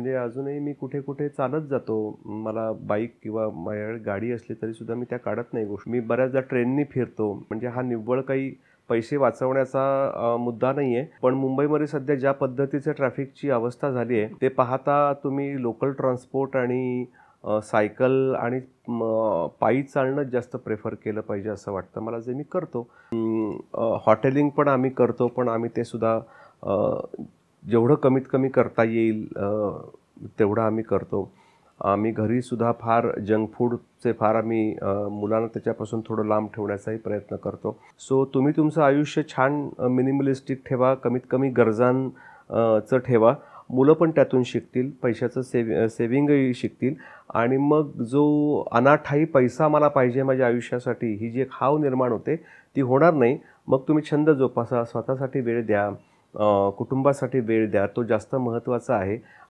म्हणजे अजूनही मी कुठे-कुठे चालत जातो. मला बाईक किंवा माझ्याकडे गाडी असली तरीसुद्धा मी त्या काढत नाही गोष्टी. मी बऱ्याचदा ट्रेननी फिरतो. म्हणजे हा निव्वळ काही पैसे वाचवण्याचा मुद्दा नाही आहे. पण मुंबईमध्ये सध्या ज्या पद्धतीचं ट्रॅफिकची अवस्था झाली आहे, ते पाहता तुम्ही लोकल ट्रान्सपोर्ट आणि सायकल आणि पायी चालणंच जास्त प्रेफर केलं पाहिजे असं वाटतं मला, जे मी करतो. हॉटेलिंग पण आम्ही करतो, पण आम्ही ते सुद्धा जेवढं कमीत कमी करता येईल तेवढं आम्ही करतो. आम्ही घरीसुद्धा फार जंक फूडचे फार आम्ही मुलांना त्याच्यापासून थोडं लांब ठेवण्याचाही प्रयत्न करतो. सो तुम्ही तुमचं आयुष्य छान मिनिमलिस्टिक ठेवा, कमीत कमी गरजांचं ठेवा. मुलं पण त्यातून शिकतील, पैशाचं सेविंगही शिकतील आणि मग जो अनाठायी पैसा मला पाहिजे माझ्या आयुष्यासाठी, ही जी एक हाव निर्माण होते ती होणार नाही. मग तुम्ही छंद जोपासा, स्वतःसाठी वेळ द्या, कुटुंबासाठी वेळ द्या, तो जास्त महत्त्वाचा आहे.